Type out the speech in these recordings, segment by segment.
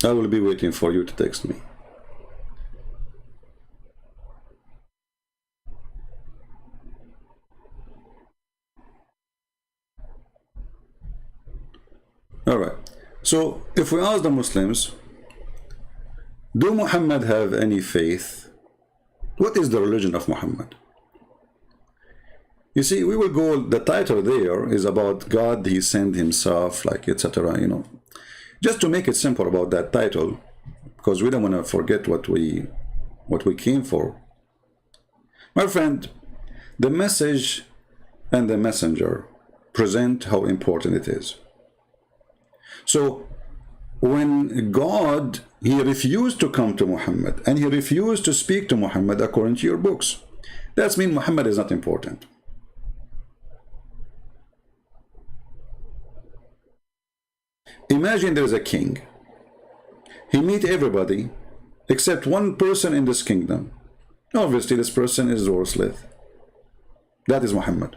I will be waiting for you to text me. All right. So if we ask the Muslims, do Muhammad have any faith? What is the religion of Muhammad? You see, we will go, the title there is about God, he sent himself, like, etc., you know. Just to make it simple about that title, because we don't want to forget what we came for. My friend, the message and the messenger present how important it is. So when God, he refused to come to Muhammad and he refused to speak to Muhammad according to your books, that means Muhammad is not important. Imagine there is a king. He meets everybody except one person in this kingdom. Obviously, this person is worthless. That is Muhammad.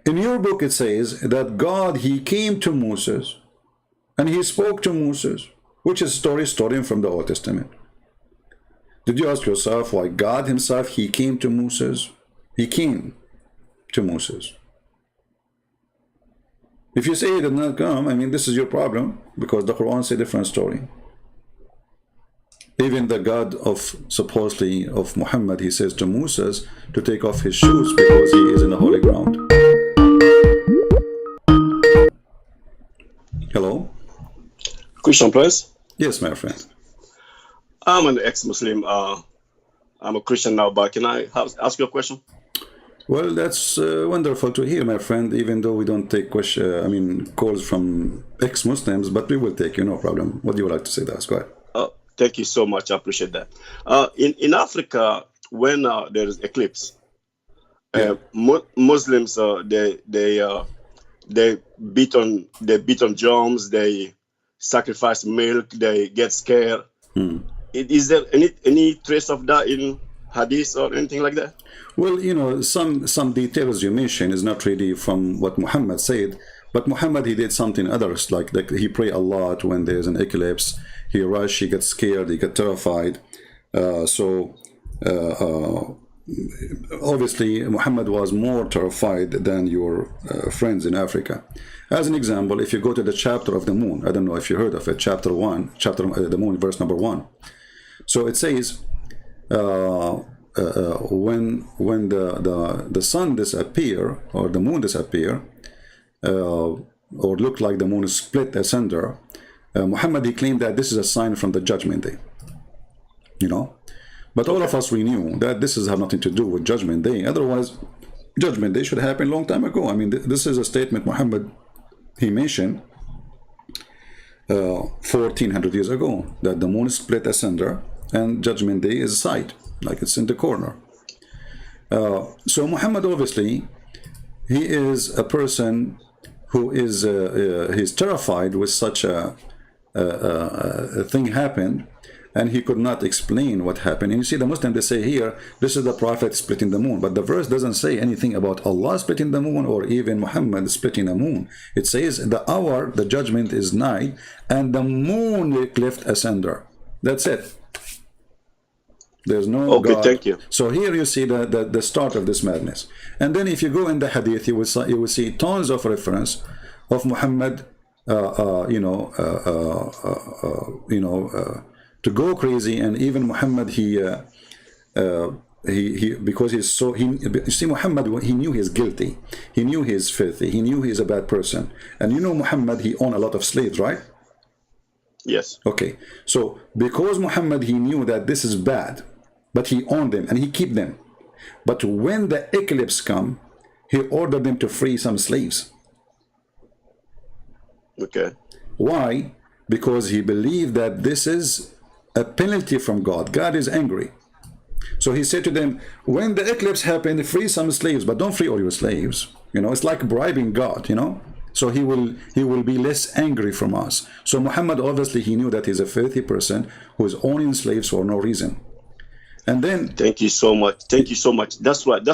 In your book, it says that God, he came to Moses and he spoke to Moses, which is story from the Old Testament. Did you ask yourself why God himself, he came to Moses? He came to Moses. If you say he did not come, I mean, this is your problem, because the Quran says a different story. Even the God of, supposedly, of Muhammad, he says to Moses to take off his shoes because he is in the holy ground. Hello? Question, please. Yes, my friend. I'm an ex-Muslim. I'm a Christian now, but can I ask you a question? Well, that's wonderful to hear, my friend, even though we don't take calls from ex-Muslims, but we will take you, no problem. What do you like to say to us? Go ahead. Thank you so much. I appreciate that. In Africa, when there is eclipse, Yeah. Muslims they beat on drums, they sacrifice milk, they get scared. Is there any trace of that in Hadith or anything like that? Well, you know, some details you mentioned is not really from what Muhammad said, but Muhammad, he did something others, like he pray a lot when there's an eclipse. He rush, he gets scared, he gets terrified. Obviously, Muhammad was more terrified than your friends in Africa. As an example, if you go to the chapter of the moon, I don't know if you heard of it, chapter the moon, verse number 1. So it says, when the sun disappear or the moon disappear, or look like the moon is split asunder, Muhammad, he claimed that this is a sign from the judgment day. You know, but all of us, we knew that this has nothing to do with judgment day. Otherwise, judgment day should happen a long time ago. I mean, this is a statement Muhammad, he mentioned 1400 years ago, that the moon is split asunder and judgment day is a side, like it's in the corner. So Muhammad, obviously, he is a person who is he's terrified with such a thing happened, and he could not explain what happened. And you see, the Muslims, they say here, this is the Prophet splitting the moon, but the verse doesn't say anything about Allah splitting the moon or even Muhammad splitting the moon. It says the hour, the judgment is nigh, and the moon will cleft asunder. That's it. There's no okay, God. Thank you. So here you see the start of this madness. And then if you go in the Hadith, you will see tons of reference of Muhammad, to go crazy. And even Muhammad, because he's so, you see, Muhammad, he knew he's guilty, he knew he's filthy, he knew he's a bad person. And you know, Muhammad, he owned a lot of slaves, right? Yes. Okay, so because Muhammad, he knew that this is bad, but he owned them and he kept them. But when the eclipse come, he ordered them to free some slaves. Okay. Why? Because he believed that this is a penalty from God. God is angry. So he said to them, when the eclipse happened, free some slaves, but don't free all your slaves. You know, it's like bribing God, you know. So he will be less angry from us. So Muhammad, obviously, he knew that he's a filthy person who is owning slaves for no reason. And then thank you so much. Thank you so much. That's why they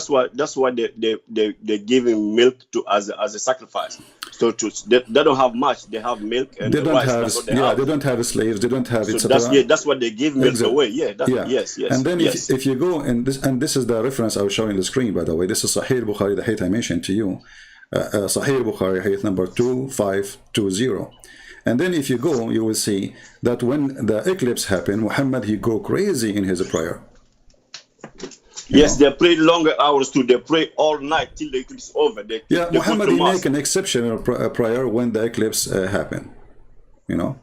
give him milk to as a sacrifice. So they don't have much. They have milk and they don't rice. have, That's what they yeah, have. they don't have slaves. They don't have, So etc. that's what they give milk Exactly. away. Yeah. Yeah. Yes. And then yes. if you go and this is the reference I was showing on the screen, by the way. This is Sahih Bukhari, the hadith I mentioned to you. Sahih Bukhari, hadith number 2520. And then if you go, you will see that when the eclipse happened, Muhammad, he go crazy in his prayer. Yes, they pray longer hours too. They pray all night till the eclipse is over. They Muhammad, he make an exceptional prayer when the eclipse happened. Yeah.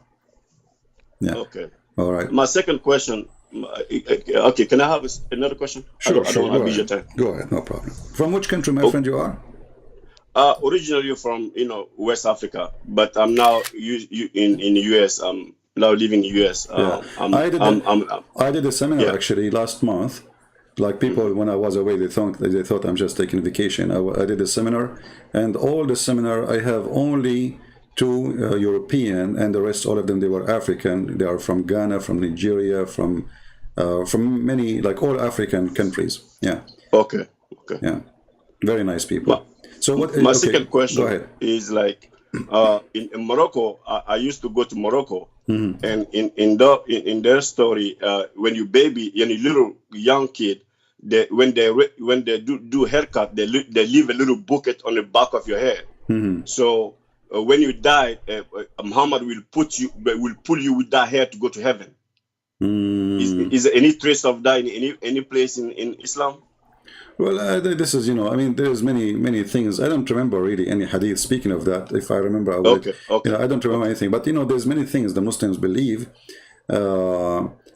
Okay. All right. My second question. Okay, can I have another question? Sure. I don't abuse your time. Go ahead, no problem. From which country, my friend, you are? Originally from West Africa, but I'm now in the US. I'm now living in the US. I did a seminar actually last month. Like people, when I was away, they thought I'm just taking vacation. I did a seminar, and all the seminar I have only 2 European, and the rest, all of them, they were African. They are from Ghana, from Nigeria, from many, like all African countries. Yeah. Okay. Yeah. Very nice people. My second question is like in Morocco. I used to go to Morocco, and in their story, when you little young kid, when they do haircut, they leave a little bucket on the back of your head. So when you die, Muhammad will pull you with that hair to go to heaven. Is there any trace of that in any place in Islam? Well, this is, there's many things. I don't remember really any hadith. Speaking of that, if I remember, I would. Okay. I don't remember anything. But, there's many things the Muslims believe.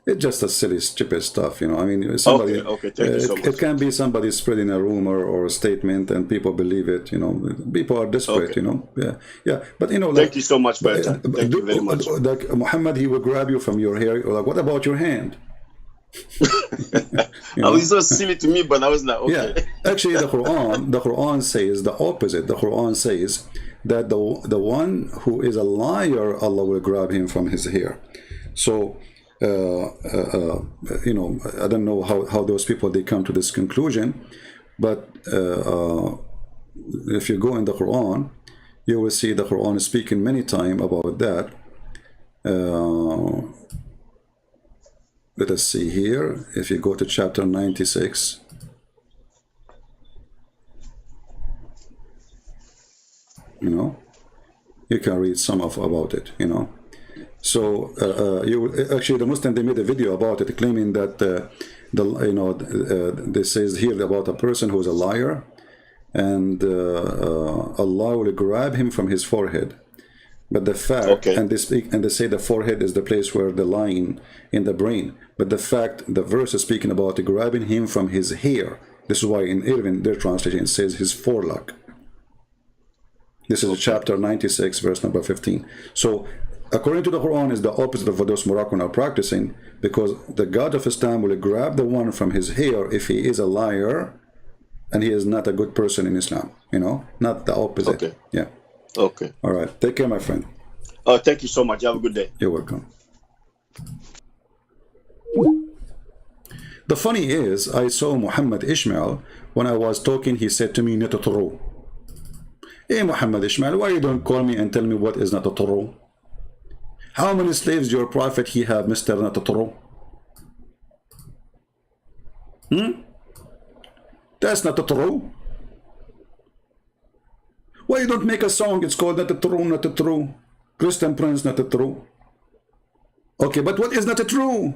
It's just a silly, stupid stuff, Somebody, Thank you so much. It can be somebody spreading a rumor or a statement, and people believe it, People are desperate, Yeah. But, thank you so much for your time. Thank you very much. Like Muhammad, he will grab you from your hair. Like, what about your hand? I was so silly to me, but I was like, okay. Yeah, actually, the Quran says the opposite. The Quran says that the one who is a liar, Allah will grab him from his hair. So, I don't know how those people they come to this conclusion, but if you go in the Quran, you will see the Quran is speaking many times about that. Let us see here. If you go to chapter 96, you can read some about it. So actually, the Muslim, they made a video about it, claiming that this says here about a person who is a liar, and Allah will grab him from his forehead. But the fact, and they say the forehead is the place where the line in the brain. But the fact, the verse is speaking about grabbing him from his hair. This is why in even their translation it says his forelock. This is chapter 96, verse number 15. So, according to the Quran, is the opposite of what those Moroccans are practicing, because the God of Islam will grab the one from his hair if he is a liar, and he is not a good person in Islam. Not the opposite. Okay. Yeah. Okay. All right. Take care, my friend. Oh, thank you so much. Have a good day. You're welcome. The funny is, I saw Muhammad Ishmael when I was talking. He said to me, "Nataturu." Hey, Muhammad Ishmael, why you don't call me and tell me what is Nataturu? How many slaves your prophet he have, Mr. Nataturu? That's Nataturu. Why you don't make a song? It's called Nataturu, Nataturu. Christian Prince, Nataturu. Okay, but what is Nataturu?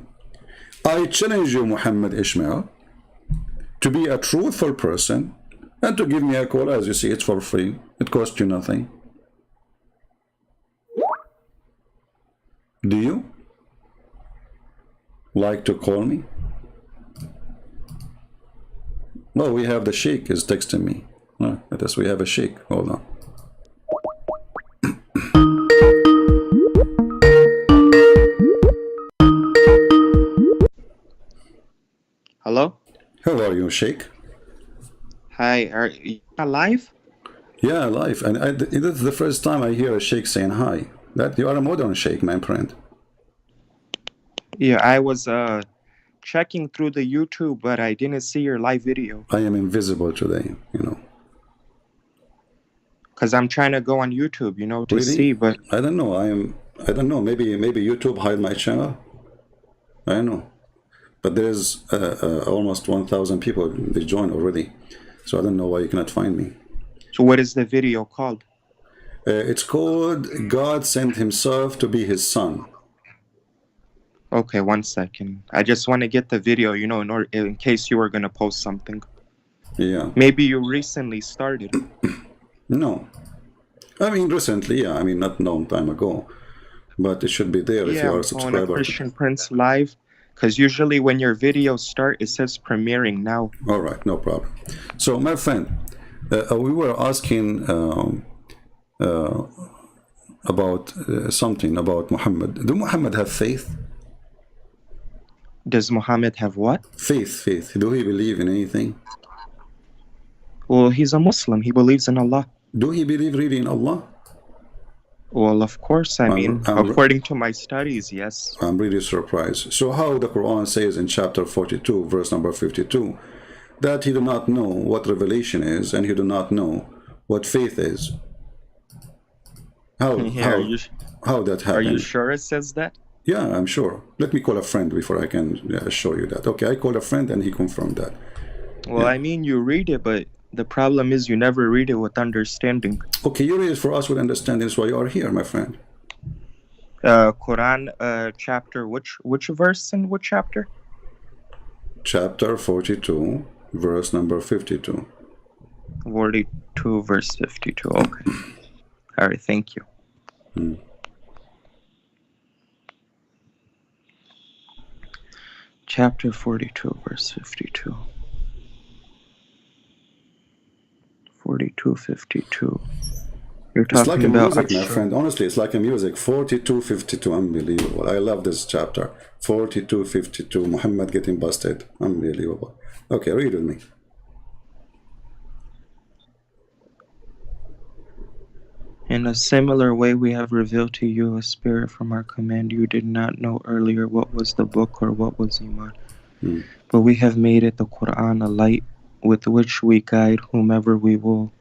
I challenge you, Muhammad Ishmael, to be a truthful person and to give me a call. As you see, it's for free. It costs you nothing. Do you like to call me? Oh, we have the Sheikh is texting me. Let us, we have a Sheikh. Hold on. Hello? How are you, Sheikh? Hi, are you alive? Yeah, live. And this is the first time I hear a Sheikh saying hi. That you are a modern Sheikh, my friend. Yeah, I was checking through the YouTube, but I didn't see your live video. I am invisible today, you know. Because I'm trying to go on YouTube, you know, to Really? see, but I don't know. I don't know. Maybe YouTube hide my channel. I don't know. But there's almost 1,000 people. They joined already. So I don't know why you cannot find me. so what is the video called? It's called God Sent Himself to Be His Son. Okay, 1 second. I just want to get the video, you know, in case you were going to post something. Yeah. Maybe you recently started. No. I mean, recently, yeah. I mean, not a long time ago. But it should be there if you are a subscriber. On a Christian Prince Live. Because usually when your videos start, it says premiering now. All right, no problem. So, my friend, we were asking about something about Muhammad. Do Muhammad have faith? Does Muhammad have what? Faith. Do he believe in anything? Well, he's a Muslim. He believes in Allah. Do he believe really in Allah? Well, of course. I mean, according to my studies, yes. I'm really surprised. So how the Quran says in chapter 42, verse number 52, that he do not know what revelation is and he do not know what faith is. How that happened? Are you sure it says that? Yeah, I'm sure. Let me call a friend before I can show you that. Okay, I called a friend and he confirmed that. Well, yeah. I mean, you read it, but the problem is you never read it with understanding. Okay, you read it for us with understanding. That's why you are here, my friend. Quran chapter, which verse and what chapter? Chapter 42, verse number 52. 42, verse 52. Okay. All right, thank you. Chapter 42, verse 52. 42:52. You're talking it's like about a music, my friend. Honestly, it's like a music. 42:52. Unbelievable. I love this chapter. 42:52. Muhammad getting busted. Unbelievable. Okay, read with me. In a similar way, we have revealed to you a spirit from our command. You did not know earlier what was the book or what was Iman. But we have made it the Quran a light with which we guide whomever we will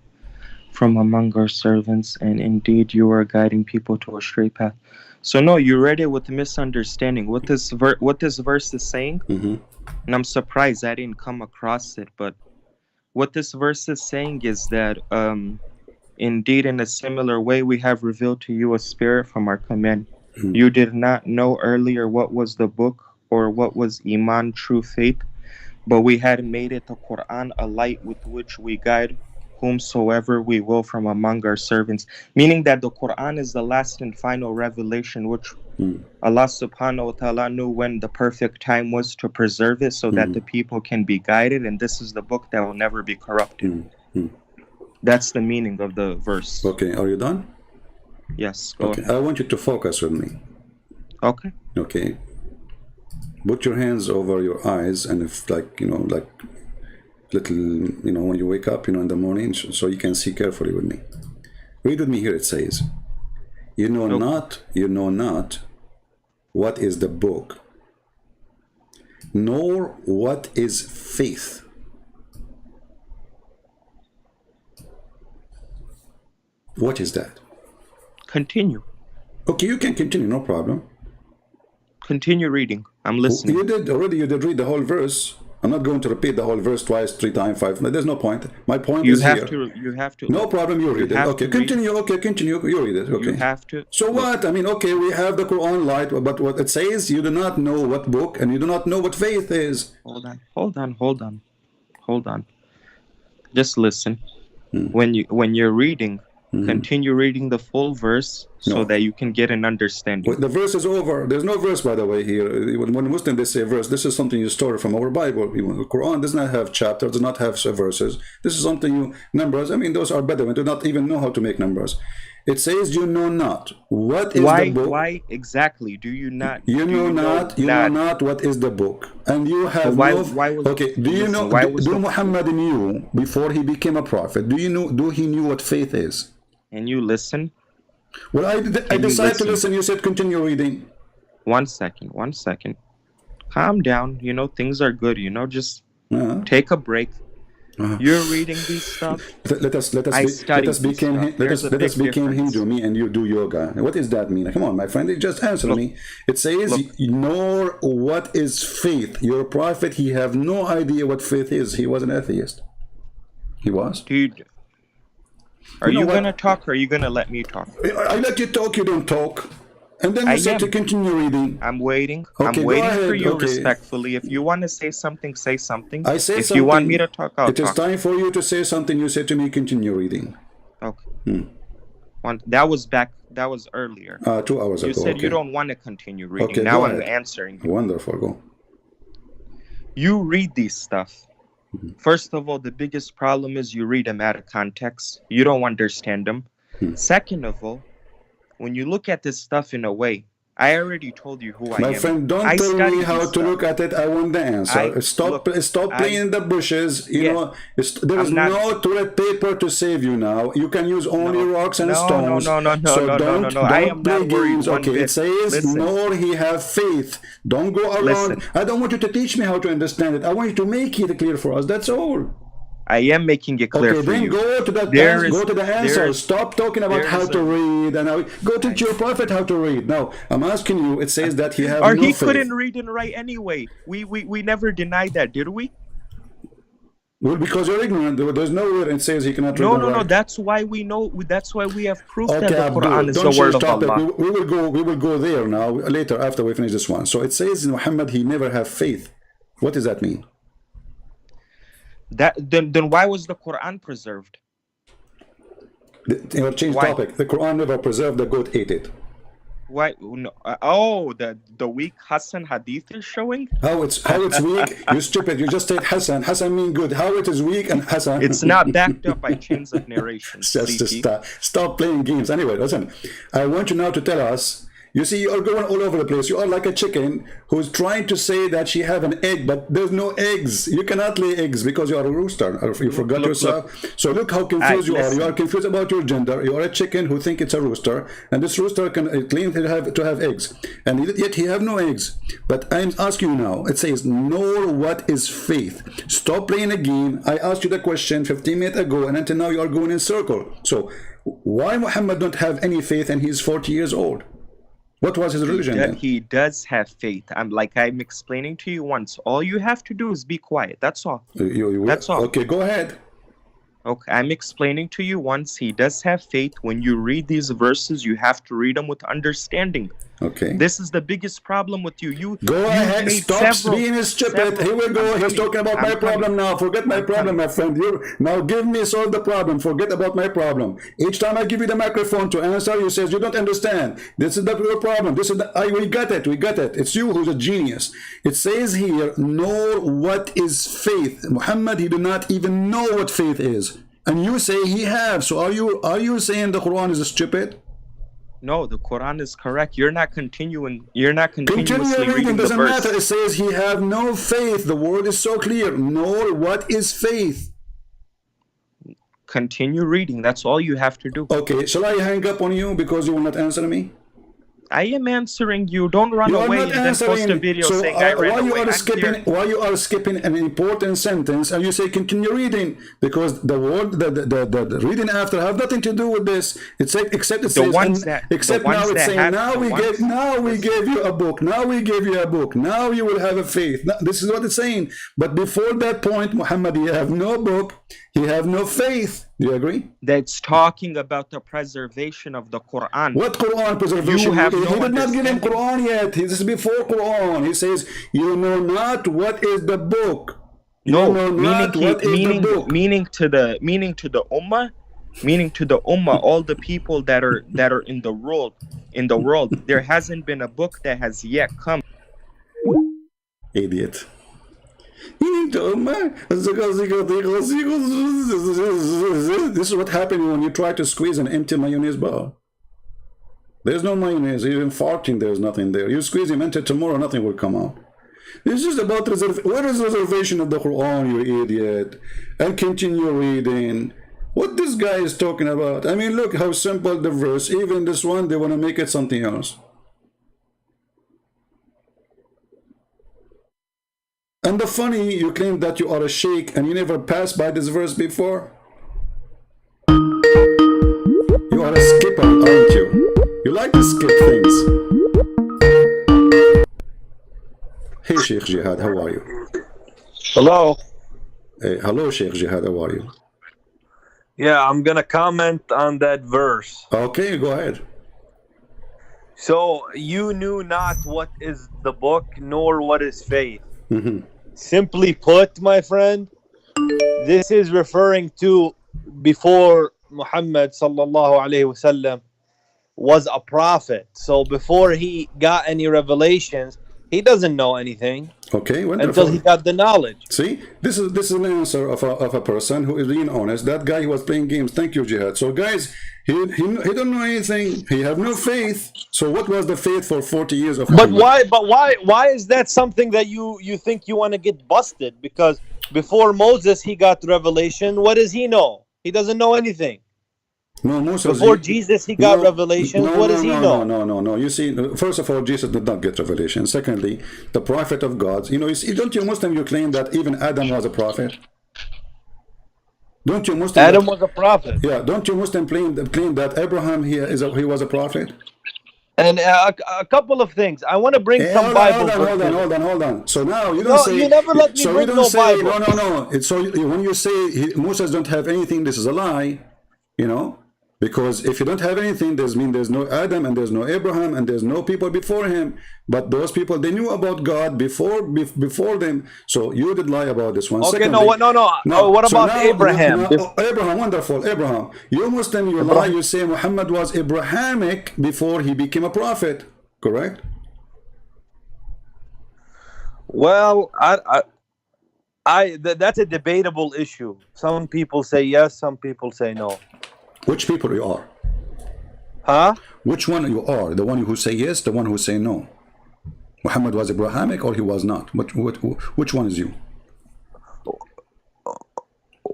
from among our servants, and indeed you are guiding people to a straight path. So no, you read it with misunderstanding. What this verse is saying, and I'm surprised I didn't come across it, but what this verse is saying is that indeed in a similar way we have revealed to you a spirit from our command. You did not know earlier what was the book or what was Iman, true faith, but we had made it the Quran a light with which we guide whomsoever we will from among our servants. Meaning that the Quran is the last and final revelation which Allah subhanahu wa ta'ala knew when the perfect time was to preserve it so that the people can be guided, and this is the book that will never be corrupted. That's the meaning of the verse. Okay, are you done? Yes, go ahead. I want you to focus with me. Okay. Okay. Put your hands over your eyes, and if like little, when you wake up, in the morning, so you can see carefully with me. Read with me here. It says, you know not what is the book, nor what is faith. What is that? Continue. Okay, you can continue, no problem. Continue reading. I'm listening. You did read the whole verse. I'm not going to repeat the whole verse twice, 3 times, 5. There's no point. My point is here. You have to. No problem. You read it. Okay, continue. Okay, continue. You read it. Okay. You have to. So what? I mean, okay, we have the Quran light, but what it says, you do not know what book, and you do not know what faith is. Hold on. Just listen. When you're reading, continue reading the full verse so that you can get an understanding. Well, the verse is over. There's no verse, by the way, here. When Muslims they say verse, this is something you store from our Bible. The Quran does not have chapters, does not have verses. This is something numbers. I mean, those are Bedouin, do not even know how to make numbers. It says you know not what is the book. Why exactly do you not? You know not what is the book, and you have do Muhammad knew before he became a prophet? Do he knew what faith is? And you listen. Well, I decided to listen. You said continue reading. 1 second. Calm down. You know, things are good. You know, just take a break. You're reading these stuff. Let us become Hindu, me and you do yoga. What does that mean? Come on, my friend, just answer me. It says, nor what is faith. Your prophet, he have no idea what faith is. He was an atheist. He was. Dude, are you gonna talk or are you gonna let me talk? I let you talk, you don't talk. And then you said to continue reading. I'm waiting. Okay, I'm waiting for you respectfully. If you want to say something, say something. I say if something. You want me to talk, I'll talk. It is time for you to say something. You said to me, continue reading. Okay. That was earlier. 2 hours ago. You said you don't want to continue reading. Okay, now I'm answering you. Wonderful. Go. You read these stuff. First of all, the biggest problem is you read them out of context. You don't understand them. Second of all, when you look at this stuff in a way, I already told you who I am. My friend, don't tell me how to look at it. I want the answer. Stop playing in the bushes. You know, there is no toilet paper to save you now. You can use only rocks and stones. No. Don't I am play not games. Okay, it says, nor he have faith. Don't go around. I don't want you to teach me how to understand it. I want you to make it clear for us. That's all. I am making it clear for you. Okay, then go to that. Go to the answer. Stop talking about how to read and go to your prophet how to read. Now, I'm asking you. It says that he have no faith. Or he couldn't read and write anyway. We never denied that, did we? Well, because you're ignorant. There's nowhere it says he cannot read. No. That's why we know. That's why we have proof that the Quran is the word of Allah. We will go there now later after we finish this one. So it says in Muhammad he never have faith. What does that mean? Then why was the Quran preserved? Change topic. The Quran never preserved. The goat ate it. Why? No. The weak Hassan Hadith is showing. How it's weak? You stupid! You just said Hassan. Hassan mean good. How it is weak and Hassan? It's not backed up by chains of narration. Just stop playing games. Anyway, listen. I want you now to tell us. You see, you are going all over the place. You are like a chicken who's trying to say that she have an egg, but there's no eggs. You cannot lay eggs because you are a rooster. You forgot yourself. So look how confused you are. You are confused about your gender. You are a chicken who think it's a rooster, and this rooster can claim to have eggs, and yet he have no eggs. But I'm asking you now. It says, "Nor what is faith." Stop playing a game. I asked you the question 15 minutes ago, and until now you are going in circle. So why Muhammad don't have any faith, and he's 40 years old? What was his religion then? He does have faith. I'm explaining to you once. All you have to do is be quiet. That's all. That's all. Okay, go ahead. Okay, I'm explaining to you once. He does have faith. When you read these verses, you have to read them with understanding. Okay. This is the biggest problem with you. Go ahead. Stop being stupid. Here we go. He's talking about my problem now. Forget my problem, my friend. Now give me solve the problem. Forget about my problem. Each time I give you the microphone to answer, you says you don't understand. This is your problem. This is we got it. We got it. It's you who's a genius. It says here, nor what is faith. Muhammad, he do not even know what faith is. And you say he have. So are you saying the Quran is stupid? No, the Quran is correct. You're not continuing. You're not continuously reading doesn't the verse. matter. It says he have no faith. The word is so clear. Nor what is faith. Continue reading. That's all you have to do. Okay. Shall I hang up on you because you will not answer me? I am answering you. Don't run away and then post a video saying I ran away. Why you are skipping an important sentence and you say continue reading? Because the word, the reading after have nothing to do with this. It's except it says, except now it's saying now we gave you a book. Now we gave you a book. Now you will have a faith. Now, this is what it's saying. But before that point, Muhammad, he have no book. He have no faith. Do you agree? That's talking about the preservation of the Quran. What Quran preservation? You have he did not give him Quran yet. This is before Quran. He says, you know not what is the book. Meaning to the ummah, all the people that are in the world, there hasn't been a book that has yet come. Idiot. This is what happens when you try to squeeze an empty mayonnaise bar. There's no mayonnaise. Even farting, there's nothing there. You squeeze him until tomorrow, nothing will come out. It's just about what is reservation of the Quran, you idiot? And continue reading. What this guy is talking about? I mean, look how simple the verse. Even this one, they want to make it something else. And the funny, you claim that you are a sheikh and you never passed by this verse before. You are a skipper, aren't you? You like to skip things. Hey, Sheikh Jihad, how are you? Hello. Hey, hello, Sheikh Jihad, how are you? Yeah, I'm going to comment on that verse. Okay, go ahead. So, you knew not what is the book, nor what is faith. Simply put, my friend, this is referring to before Muhammad sallallahu alaihi wasallam was a prophet. So before he got any revelations, he doesn't know anything. Okay, wonderful. Until he got the knowledge. See, this is an answer of a person who is being honest. That guy who was playing games. Thank you, Jihad. So guys, he don't know anything. He have no faith. So what was the faith for 40 years of Muhammad? But why is that something that you think you want to get busted? Because before Moses he got revelation, what does he know? He doesn't know anything. No, Moses, before Jesus he got revelation. What does he know? No. You see, first of all, Jesus did not get revelation. Secondly, the prophet of God. You know, don't you Muslim you claim that even Adam was a prophet? Don't you Muslim? Adam was a prophet. Yeah. Don't you Muslim claim that Abraham he was a prophet? And a couple of things. I want to bring some Bible. Hold on. So now you don't say. You never let me bring no Bible. No. It's so when you say Moses don't have anything, this is a lie. You know. Because if you don't have anything, there's no Adam and there's no Abraham and there's no people before him. But those people, they knew about God before them. So you did lie about this one. Okay, secondly, no. What about Abraham? Abraham, wonderful. Abraham. You Muslim, you lie. You say Muhammad was Abrahamic before he became a prophet. Correct? Well, that's a debatable issue. Some people say yes, some people say no. Which people you are? Huh? Which one you are? The one who say yes, the one who say no? Muhammad was Abrahamic or he was not? Which one is you?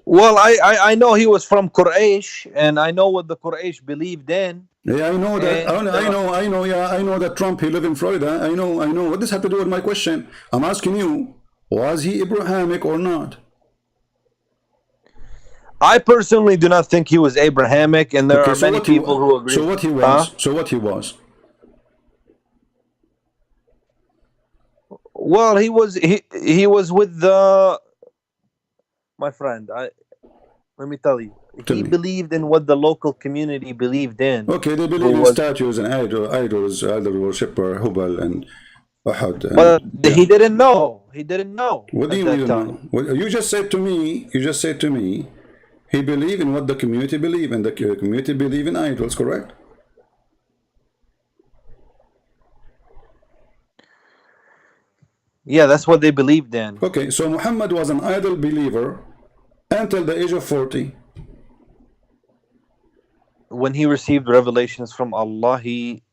Well, I know he was from Quraysh, and I know what the Quraysh believed in. Yeah, I know that. I know that Trump, he live in Florida. I know. What does have to do with my question? I'm asking you, was he Abrahamic or not? I personally do not think he was Abrahamic, and there are many people who agree. So what he was? So what he was? Well, he was with my friend. Let me tell you, he believed in what the local community believed in. Okay, they believe in statues and idols, idol worshipper, Hubal and Ahad. But he didn't know. He didn't know. What do you mean? You just said to me. He believed in what the community believe, and the community believe in idols, correct? Yeah, that's what they believed in. Okay, so Muhammad was an idol believer until the age of 40. When he received revelations from Allah, he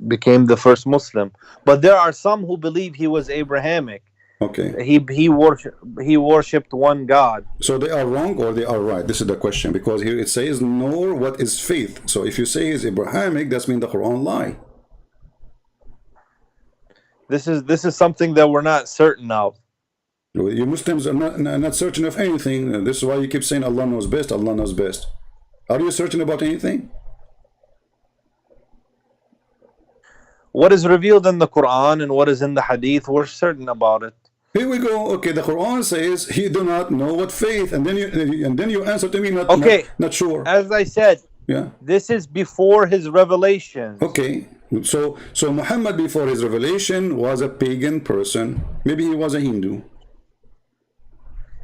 became the first Muslim. But there are some who believe he was Abrahamic. Okay. He worshipped one God. So they are wrong or they are right? This is the question, because here it says, nor what is faith. So if you say he's Abrahamic, that's mean the Quran lie. This is something that we're not certain of. You Muslims are not certain of anything. This is why you keep saying Allah knows best, Allah knows best. Are you certain about anything? What is revealed in the Quran and what is in the Hadith, we're certain about it. Here we go. Okay, the Quran says he do not know what faith, and then you answer to me not sure. As I said, yeah, this is before his revelation. Okay, so Muhammad before his revelation was a pagan person. Maybe he was a Hindu.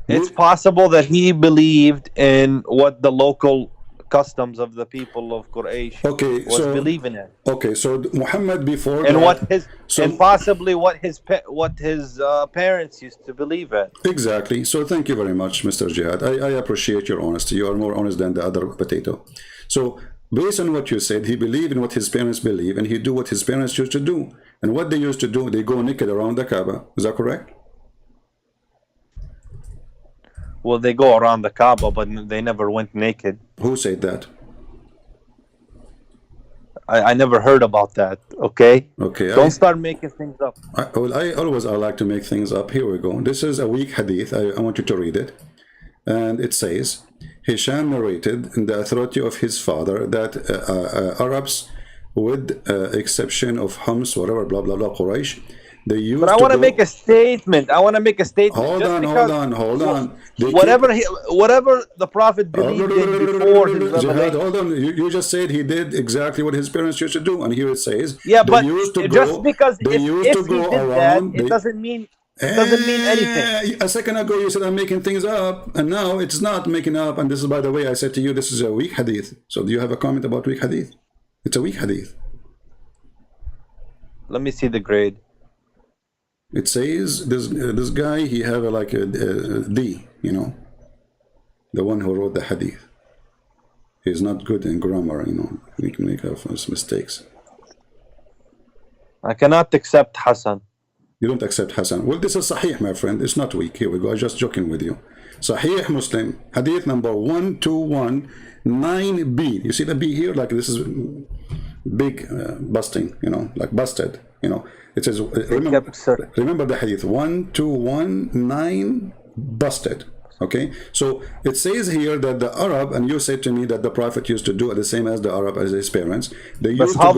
It's possible that he believed in what the local customs of the people of Quraysh was believing in. Okay, so Muhammad before and and possibly what his parents used to believe in. Exactly. So thank you very much, Mr. Jihad. I appreciate your honesty. You are more honest than the other potato. So based on what you said, he believed in what his parents believe, and he do what his parents used to do. And what they used to do, they go naked around the Kaaba. Is that correct? Well, they go around the Kaaba, but they never went naked. Who said that? I never heard about that. Okay. Okay. Don't start making things up. I like to make things up. Here we go. This is a weak hadith. I want you to read it. And it says, Hisham narrated in the authority of his father that Arabs, with exception of Hums, whatever, blah, blah, blah, Quraysh, they used But I want to make a statement. Hold on. Whatever the Prophet believed in before his revelation. Hold on. You just said he did exactly what his parents used to do. And here it says, yeah, but just because if he did that, it doesn't mean anything. A second ago you said I'm making things up, and now it's not making up. And this is, by the way, I said to you, this is a weak hadith. So do you have a comment about weak hadith? It's a weak hadith. Let me see the grade. It says this guy, he have like a D, you know, the one who wrote the hadith. He's not good in grammar, you know. He can make mistakes. I cannot accept Hassan. You don't accept Hassan. Well, this is Sahih, my friend. It's not weak. Here we go. I'm just joking with you. Sahih Muslim, hadith number 1219B. You see the B here? Like this is big busting, you know, like busted, you know. It says, remember the hadith, 1219 busted. Okay, so it says here that the Arab, and you said to me that the Prophet used to do it the same as the Arab, as his parents. They used to go,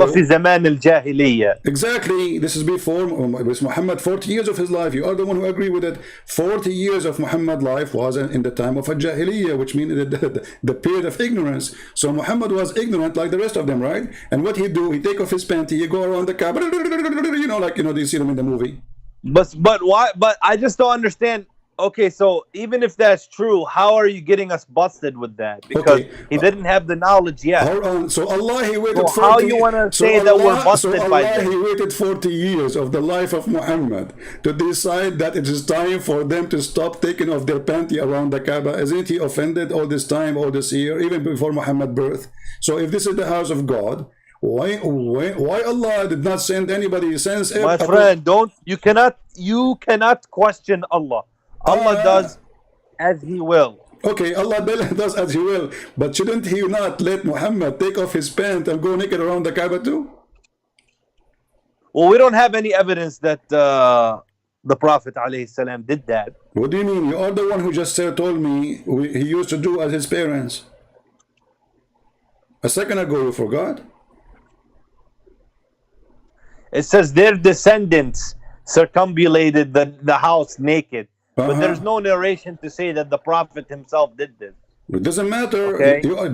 exactly, this is before Muhammad, 40 years of his life. You are the one who agree with it. 40 years of Muhammad life was in the time of a Jahiliyyah, which means the period of ignorance. So Muhammad was ignorant like the rest of them, right? And what he do, he take off his panty, he go around the Kaaba, you know, like, you know, do you see them in the movie? But why? But I just don't understand. Okay, so even if that's true, how are you getting us busted with that? Because he didn't have the knowledge yet. Hold on. So Allah, he waited 40 how you want to say that we're busted by that? He waited 40 years of the life of Muhammad to decide that it is time for them to stop taking off their panty around the Kaaba. Isn't he offended all this time, all this year, even before Muhammad's birth? So if this is the house of God, why Allah did not send anybody? My friend, you cannot question Allah. Allah does as He will. Okay, Allah does as He will, but shouldn't He not let Muhammad take off his pants and go naked around the Kaaba too? Well, we don't have any evidence that the Prophet ﷺ did that. What do you mean? You are the one who just told me he used to do as his parents. A second ago you forgot? It says their descendants circumambulated the house naked. But there's no narration to say that the Prophet himself did this. It doesn't matter. Okay. I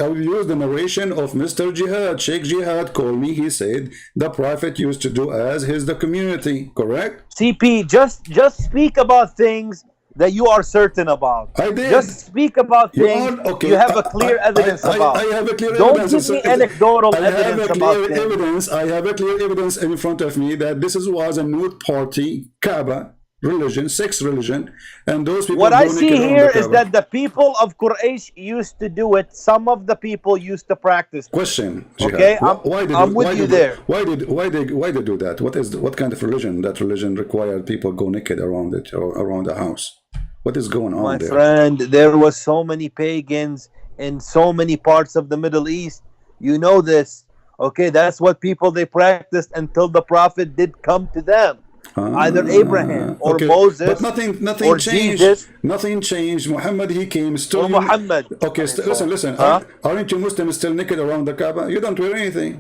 will use the narration of Mr. Jihad. Sheikh Jihad called me. He said the Prophet used to do as the community. Correct? CP, just speak about things that you are certain about. I did. Just speak about things you have a clear evidence about. I have a clear Don't evidence. give me anecdotal evidence about things. I have a clear evidence in front of me that this was a nude party, Kaaba religion, sex religion, and those people. What I see here is that the people of Quraysh used to do it. Some of the people used to practice. Question. Okay, I'm with you there. Why they do that? What kind of religion? That religion required people go naked around it or around the house. What is going on there? My friend, there was so many pagans in so many parts of the Middle East. You know this. Okay, that's what people they practiced until the Prophet did come to them. Either Abraham or Moses, but nothing or changed. Jesus. Nothing changed. Muhammad, he came still. Muhammad. Okay, listen. Aren't you Muslims still naked around the Kaaba? You don't wear anything.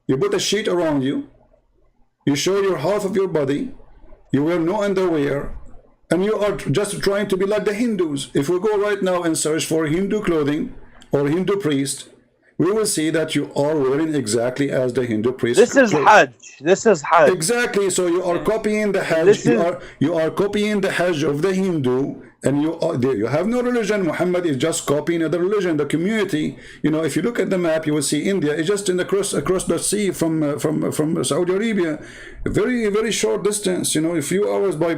You put a sheet around you. You show your half of your body. You wear no underwear, and you are just trying to be like the Hindus. If we go right now and search for Hindu clothing or Hindu priest, we will see that you are wearing exactly as the Hindu priest. This is Hajj. This is Hajj. Exactly. So you are copying the Hajj. You are copying the Hajj of the Hindu, and you have no religion. Muhammad is just copying other religion. The community. You know, if you look at the map, you will see India is just across the sea from Saudi Arabia. A very short distance. You know, a few hours by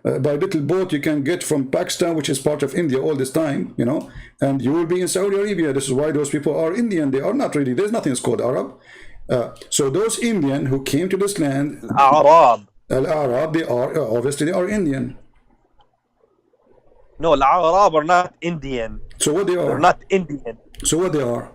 little boat you can get from Pakistan, which is part of India all this time. You know, and you will be in Saudi Arabia. This is why those people are Indian. They are not really. There's nothing called Arab. So those Indian who came to this land, Arab, they are obviously they are Indian. No, Arab are not Indian. So what they are? They're not Indian. So what they are?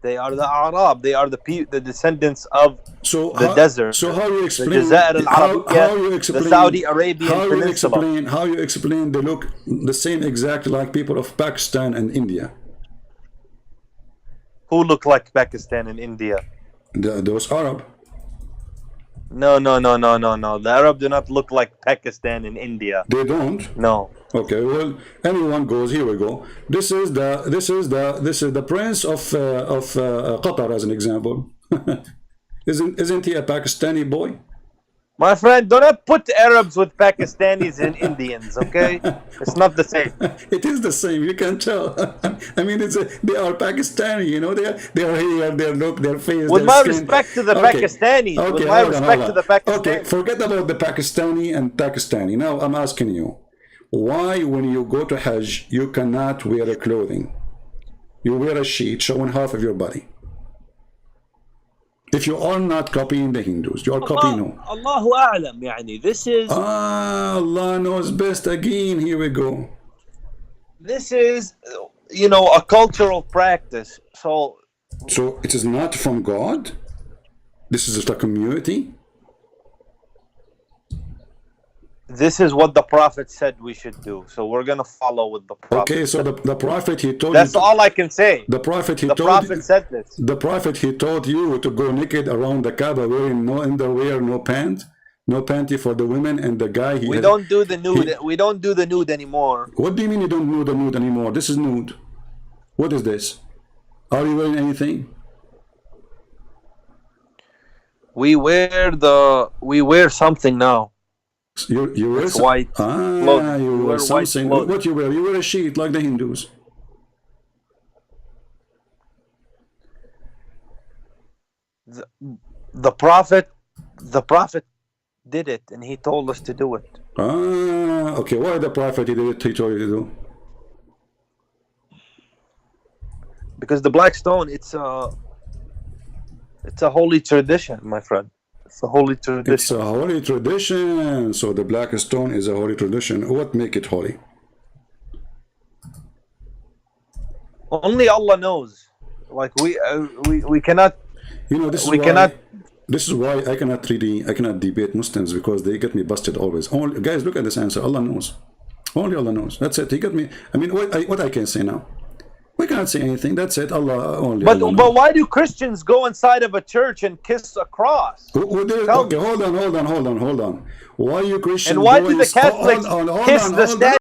They are the Arab. They are the descendants of the desert. So how you explain the Jazair al-Arabiyya, the Saudi Arabian Peninsula? How you explain they look the same exactly like people of Pakistan and India? Who look like Pakistan and India? Those Arab. No. The Arab do not look like Pakistan and India. They don't? No. Okay, well, anyone goes. Here we go. This is the prince of Qatar, as an example. Isn't he a Pakistani boy? My friend, do not put Arabs with Pakistanis and Indians, okay? It's not the same. It is the same. You can tell. I mean, they are Pakistani. You know, they are here. Their look, their face. With their my skin. respect to the Pakistanis. Okay, with my respect to the Pakistanis. Okay, forget about the Pakistani and Pakistani. Now I'm asking you, why when you go to Hajj you cannot wear a clothing? You wear a sheet showing half of your body. If you are not copying the Hindus, you are copying who? Allahu A'lam, yani. This is... Allah knows best again. Here we go. This is, you know, a cultural practice. So it is not from God? This is just a community? This is what the Prophet said we should do. So we're going to follow with the Prophet. Okay, so the Prophet, he told That's you... all I can say. The Prophet, the Prophet said this. The Prophet, he told you to go naked around the Kaaba wearing no underwear, no pant, no panty for the women, and the guy... We don't do the nude. We don't do the nude anymore. What do you mean you don't do the nude anymore? This is nude. What is this? Are you wearing anything? We wear something now. You wear white clothing. You wear something. What you wear? You wear a sheet like the Hindus. The Prophet did it, and he told us to do it. Okay. Why the Prophet did it? He told you to do? Because the black stone, it's a holy tradition, my friend. It's a holy tradition. It's a holy tradition. So the black stone is a holy tradition. What make it holy? Only Allah knows. Like we cannot. You know, this is why I cannot debate Muslims, because they get me busted always. Guys, look at this answer. Allah knows. Only Allah knows. That's it. He got me. I mean, what I can say now? We can't say anything. That's it. Allah only. But why do Christians go inside of a church and kiss a cross? Okay, hold on. Why you Christians? And why do the Catholics kiss the statue?